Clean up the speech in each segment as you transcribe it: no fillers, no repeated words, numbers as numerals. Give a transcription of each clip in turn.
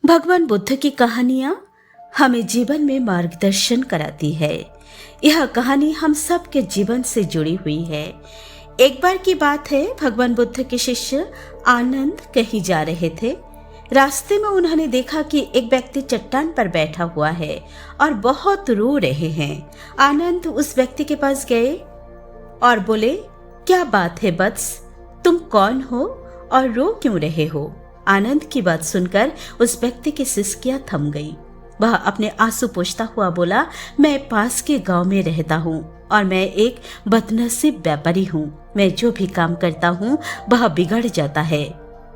भगवान बुद्ध की कहानियां हमें जीवन में मार्गदर्शन कराती है। यह कहानी हम सब के जीवन से जुड़ी हुई है। एक बार की बात है, भगवान बुद्ध के शिष्य आनंद कहीं जा रहे थे। रास्ते में उन्होंने देखा कि एक व्यक्ति चट्टान पर बैठा हुआ है और बहुत रो रहे हैं। आनंद उस व्यक्ति के पास गए और बोले, क्या बात है वत्स, तुम कौन हो और रो क्यों रहे हो? आनंद की बात सुनकर उस व्यक्ति की सिसकियां थम गई। वह अपने आंसू पोंछता हुआ बोला, मैं पास के गांव में रहता हूँ और मैं एक बदनसीब व्यापारी हूँ। मैं जो भी काम करता हूँ वह बिगड़ जाता है।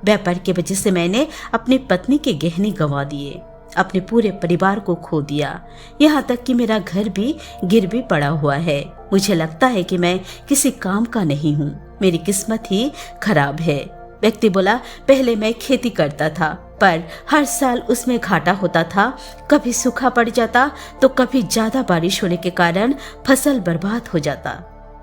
व्यापार की वजह से मैंने अपनी पत्नी के गहने गंवा दिए, अपने पूरे परिवार को खो दिया, यहाँ तक कि मेरा घर भी गिरवी पड़ा हुआ है। मुझे लगता है कि मैं किसी काम का नहीं हूँ, मेरी किस्मत ही खराब है। व्यक्ति बोला, पहले मैं खेती करता था पर हर साल उसमें घाटा होता था। कभी सूखा पड़ जाता तो कभी ज्यादा बारिश होने के कारण फसल बर्बाद हो जाता।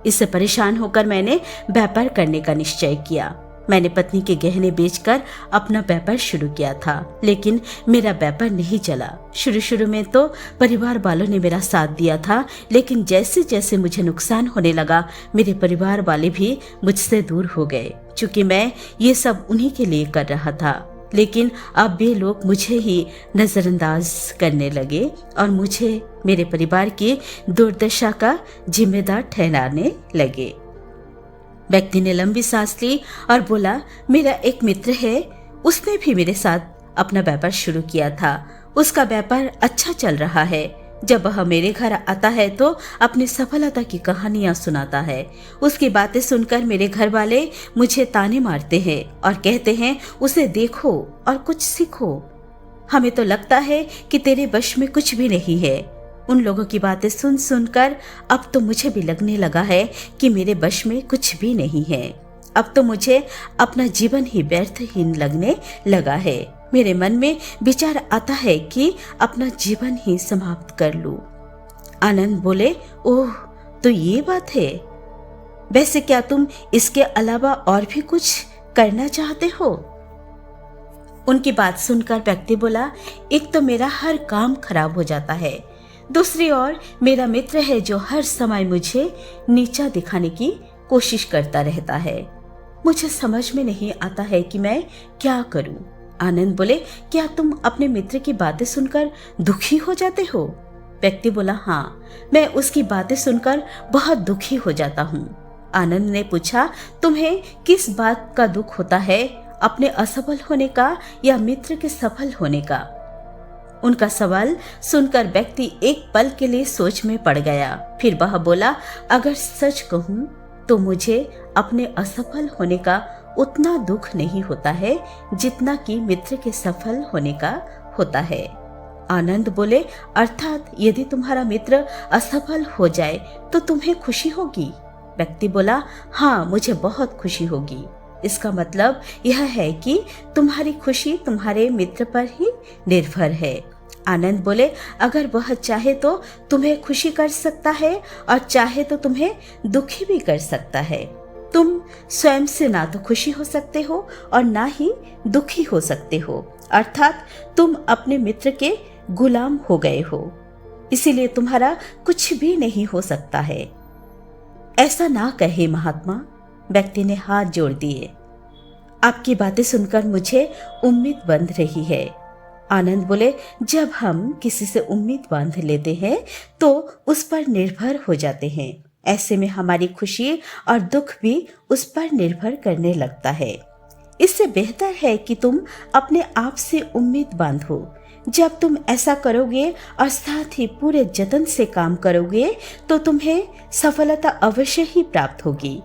इससे परेशान होकर मैंने व्यापार करने का निश्चय किया। मैंने पत्नी के गहने बेचकर अपना व्यापार शुरू किया था, लेकिन मेरा व्यापार नहीं चला। शुरू में तो परिवार वालों ने मेरा साथ दिया था, लेकिन जैसे जैसे मुझे नुकसान होने लगा मेरे परिवार वाले भी मुझसे दूर हो गए। चूंकि मैं ये सब उन्हीं के लिए कर रहा था, लेकिन अब वे लोग मुझे ही नजरअंदाज करने लगे और मुझे मेरे परिवार की दुर्दशा का जिम्मेदार ठहराने लगे। व्यक्ति ने लंबी सांस ली और बोला, मेरा एक मित्र है, उसने भी मेरे साथ अपना व्यापार शुरू किया था। उसका व्यापार अच्छा चल रहा है। जब वह मेरे घर आता है तो अपनी सफलता की कहानियां सुनाता है। उसकी बातें सुनकर मेरे घर वाले मुझे ताने मारते हैं और कहते हैं, उसे देखो और कुछ सीखो। हमें तो लगता है कि तेरे वश में कुछ भी नहीं है। उन लोगों की बातें सुन सुनकर अब तो मुझे भी लगने लगा है कि मेरे वश में कुछ भी नहीं है। अब तो मुझे अपना जीवन ही व्यर्थहीन लगने लगा है। मेरे मन में विचार आता है कि अपना जीवन ही समाप्त कर लूं। आनंद बोले, ओह, तो ये बात है। वैसे क्या तुम इसके अलावा और भी कुछ करना चाहते हो? उनकी बात सुनकर व्यक्ति बोला, एक तो मेरा हर काम खराब हो जाता है, दूसरी ओर मेरा मित्र है जो हर समय मुझे नीचा दिखाने की कोशिश करता रहता है। मुझे समझ में नहीं आता है कि मैं क्या करूं। आनंद बोले, क्या तुम अपने मित्र की बातें सुनकर दुखी हो जाते हो? व्यक्ति बोला, हाँ, मैं उसकी बातें सुनकर बहुत दुखी हो जाता हूँ। आनंद ने पूछा, तुम्हें किस बात का दुख होता है, अपने असफल होने का या मित्र के सफल होने का? उनका सवाल सुनकर व्यक्ति एक पल के लिए सोच में पड़ गया। फिर वह बोला, अगर सच कहूं तो मुझे अपने असफल होने का उतना दुख नहीं होता है जितना कि मित्र के सफल होने का होता है। आनंद बोले, अर्थात यदि तुम्हारा मित्र असफल हो जाए तो तुम्हें खुशी होगी? व्यक्ति बोला, हाँ, मुझे बहुत खुशी होगी। इसका मतलब यह है कि तुम्हारी खुशी तुम्हारे मित्र पर ही निर्भर है। आनंद बोले, अगर वह चाहे तो तुम्हें खुशी कर सकता है और चाहे तो तुम्हें दुखी भी कर सकता है। तुम स्वयं से ना तो खुशी हो सकते हो और ना ही दुखी हो सकते हो, अर्थात तुम अपने मित्र के गुलाम हो गए हो, इसीलिए तुम्हारा कुछ भी नहीं हो सकता है। ऐसा ना कहे महात्मा, व्यक्ति ने हाथ जोड़ दिए। आपकी बातें सुनकर मुझे उम्मीद बंध रही है। आनंद बोले, जब हम किसी से उम्मीद बांध लेते हैं तो उस पर निर्भर हो जाते हैं। ऐसे में हमारी खुशी और दुख भी उस पर निर्भर करने लगता है। इससे बेहतर है कि तुम अपने आप से उम्मीद बांधो। जब तुम ऐसा करोगे और साथ ही पूरे जतन से काम करोगे तो तुम्हें सफलता अवश्य ही प्राप्त होगी।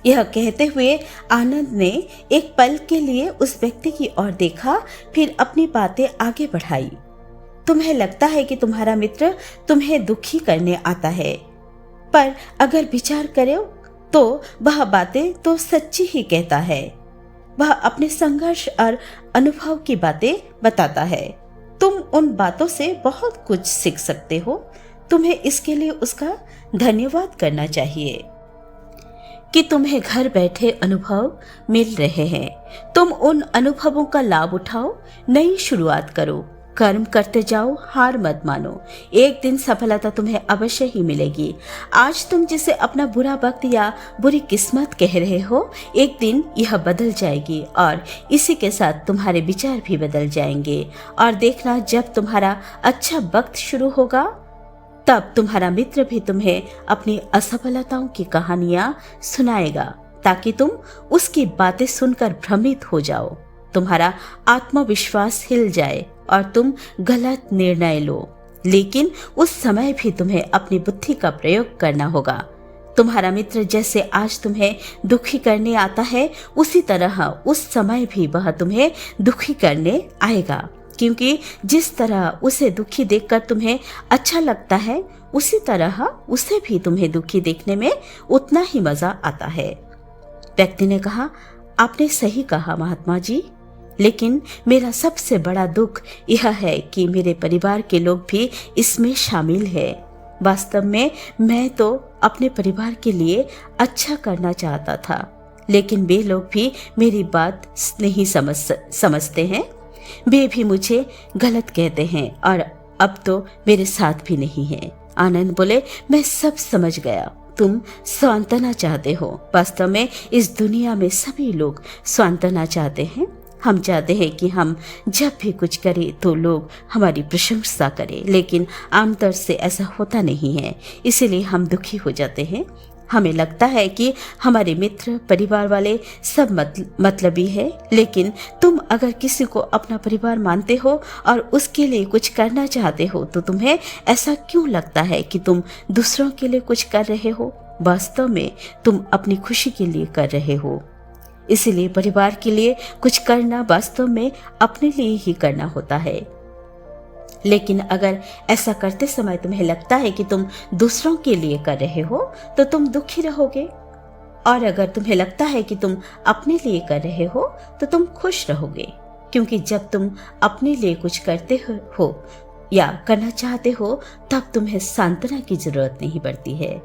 यह कहते हुए आनंद ने एक पल के लिए उस व्यक्ति की ओर देखा, फिर अपनी बातें आगे बढ़ाई। तुम्हें लगता है कि तुम्हारा मित्र तुम्हें दुखी करने आता है, पर अगर विचार करो तो वह बातें तो सच्ची ही कहता है। वह अपने संघर्ष और अनुभव की बातें बताता है। तुम उन बातों से बहुत कुछ सीख सकते हो। तुम्हें इसके लिए उसका धन्यवाद करना चाहिए। कि तुम्हें घर बैठे अनुभव मिल रहे हैं। तुम उन अनुभवों का लाभ उठाओ, नई शुरुआत करो, कर्म करते जाओ, हार मत मानो। एक दिन सफलता तुम्हें अवश्य ही मिलेगी। आज तुम जिसे अपना बुरा वक्त या बुरी किस्मत कह रहे हो, एक दिन यह बदल जाएगी और इसी के साथ तुम्हारे विचार भी बदल जाएंगे। और देखना, जब तुम्हारा अच्छा वक्त शुरू होगा तब तुम्हारा मित्र भी तुम्हें अपनी असफलताओं की कहानियां सुनाएगा, ताकि तुम उसकी बातें सुनकर भ्रमित हो जाओ, तुम्हारा आत्मविश्वास हिल जाए और तुम गलत निर्णय लो। लेकिन उस समय भी तुम्हें अपनी बुद्धि का प्रयोग करना होगा। तुम्हारा मित्र जैसे आज तुम्हें दुखी करने आता है, उसी तरह उस समय भी वह तुम्हें दुखी करने आएगा, क्योंकि जिस तरह उसे दुखी देखकर तुम्हें अच्छा लगता है, उसी तरह उसे भी तुम्हें दुखी देखने में उतना ही मजा आता है। व्यक्ति ने कहा, आपने सही कहा महात्मा जी, लेकिन मेरा सबसे बड़ा दुख यह है कि मेरे परिवार के लोग भी इसमें शामिल है। वास्तव में मैं तो अपने परिवार के लिए अच्छा करना चाहता था, लेकिन वे लोग भी मेरी बात नहीं समझते हैं। वे भी मुझे गलत कहते हैं और अब तो मेरे साथ भी नहीं है। आनंद बोले, मैं सब समझ गया, तुम सांत्वना चाहते हो। वास्तव में इस दुनिया में सभी लोग सांत्वना चाहते हैं। हम चाहते हैं कि हम जब भी कुछ करें तो लोग हमारी प्रशंसा करें, लेकिन आमतौर से ऐसा होता नहीं है, इसीलिए हम दुखी हो जाते हैं। हमें लगता है कि हमारे मित्र, परिवार वाले सब मतलबी है, लेकिन तुम अगर किसी को अपना परिवार मानते हो और उसके लिए कुछ करना चाहते हो, तो तुम्हें ऐसा क्यों लगता है कि तुम दूसरों के लिए कुछ कर रहे हो? वास्तव में तुम अपनी खुशी के लिए कर रहे हो। इसीलिए परिवार के लिए कुछ करना वास्तव में अपने लिए ही करना होता है। लेकिन अगर ऐसा करते समय तुम्हें लगता है कि तुम दूसरों के लिए कर रहे हो, तो तुम दुखी रहोगे। और अगर तुम्हें लगता है कि तुम अपने लिए कर रहे हो, तो तुम खुश रहोगे, क्योंकि जब तुम अपने लिए कुछ करते हो या करना चाहते हो, तब तुम्हें सांत्वना की जरूरत नहीं पड़ती है।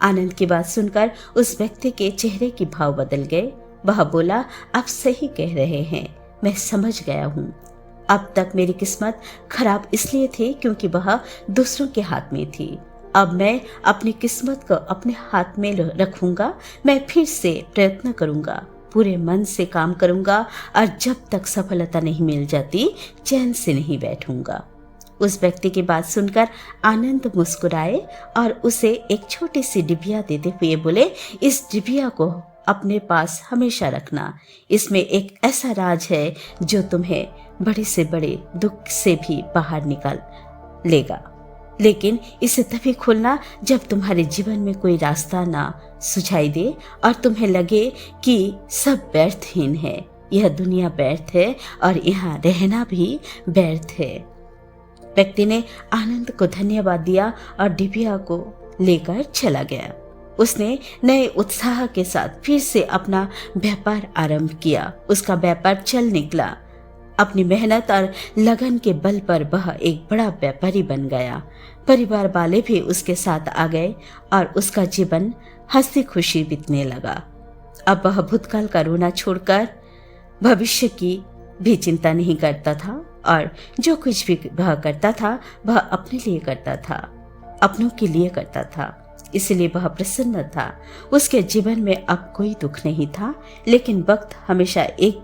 आनंद की बात सुनकर उस व्यक्ति के चेहरे के भाव बदल गए। वह बोला, आप सही कह रहे हैं, मैं समझ गया हूँ। अब तक मेरी किस्मत खराब इसलिए थी क्योंकि वह दूसरों के हाथ में थी। अब मैं अपनी किस्मत को अपने हाथ में रखूंगा। मैं फिर से प्रयत्न करूंगा, पूरे मन से काम करूंगा और जब तक सफलता नहीं मिल जाती, चैन से नहीं बैठूंगा। उस व्यक्ति की बात सुनकर आनंद मुस्कुराए और उसे एक छोटी सी डिबिया देते हुए बोले, इस डिबिया को अपने पास हमेशा रखना। इसमें एक ऐसा राज है जो तुम्हें बड़े से बड़े दुख से भी बाहर निकाल लेगा। लेकिन इसे तभी खोलना जब तुम्हारे जीवन में कोई रास्ता ना सुझाई दे और तुम्हें लगे कि सब व्यर्थहीन है। यह दुनिया व्यर्थ है और यहाँ रहना भी व्यर्थ है। व्यक्ति ने आनंद को धन्यवाद दिया और डिबिया को लेकर चला गया। उसने नए उत्साह के साथ फिर से अपना व्यापार आरंभ किया। उसका व्यापार चल निकला। अपनी मेहनत और लगन के बल पर वह एक बड़ा व्यापारी बन गया। परिवार वाले भी उसके साथ आ गए और उसका जीवन हंसी खुशी बीतने लगा। अब वह भूतकाल का रोना छोड़कर भविष्य की भी चिंता नहीं करता था और जो कुछ भी वह करता था वह अपने लिए करता था, अपनों के लिए करता था। इसलिए वह प्रसन्न था। उसके जीवन में अब कोई दुख नहीं था। लेकिन वक्त हमेशा एक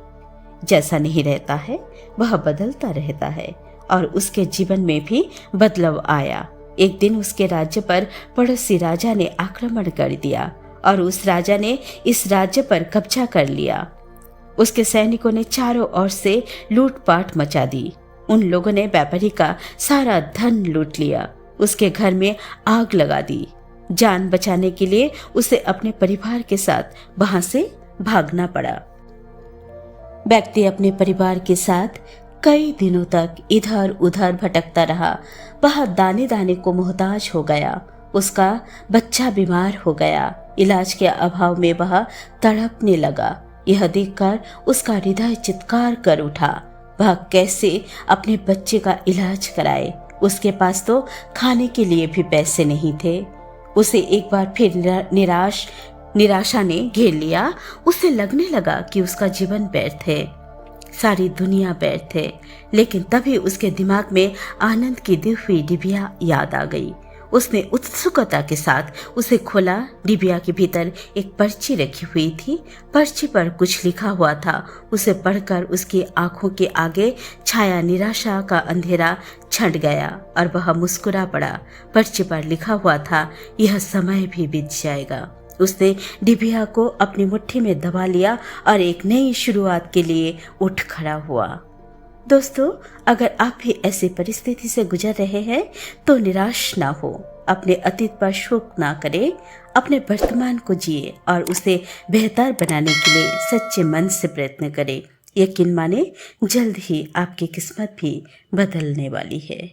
जैसा नहीं रहता है, वह बदलता रहता है और उसके जीवन में भी बदलाव आया। एक दिन उसके राज्य पर पड़ोसी राजा ने आक्रमण कर दिया और उस राजा ने इस राज्य पर कब्जा कर लिया। उसके सैनिकों ने चारों ओर से लूटपाट मचा दी। उन लोगों ने व्यापारी का सारा धन लूट लिया। उसके घर में आग लगा दी। जान बचाने के लिए उसे अपने परिवार के साथ वहां से भागना पड़ा। व्यक्ति अपने परिवार के साथ कई दिनों तक इधर उधर भटकता रहा। वह दाने दाने को मोहताज हो गया। उसका बच्चा बीमार हो गया। इलाज के अभाव में वह तड़पने लगा। यह देखकर उसका हृदय चित्कार कर उठा। वह कैसे अपने बच्चे का इलाज कराए? उसके पास तो खाने के लिए भी पैसे नहीं थे। उसे एक बार फिर निराश निराशा ने घेर लिया। उसे लगने लगा कि उसका जीवन व्यर्थ है, सारी दुनिया व्यर्थ है। लेकिन तभी उसके दिमाग में आनंद की दी हुई डिबिया याद आ गई। उसने उत्सुकता के साथ उसे खोला। डिबिया के भीतर एक पर्ची रखी हुई थी। पर्ची पर कुछ लिखा हुआ था। उसे पढ़कर उसकी आंखों के आगे छाया निराशा का अंधेरा छंट गया और वह मुस्कुरा पड़ा। पर्ची पर लिखा हुआ था, यह समय भी बीत जाएगा। उसने डिबिया को अपनी मुट्ठी में दबा लिया और एक नई शुरुआत के लिए उठ खड़ा हुआ। दोस्तों, अगर आप भी ऐसी परिस्थिति से गुजर रहे हैं तो निराश ना हो, अपने अतीत पर शोक ना करें, अपने वर्तमान को जिए और उसे बेहतर बनाने के लिए सच्चे मन से प्रयत्न करें। यकीन माने, जल्द ही आपकी किस्मत भी बदलने वाली है।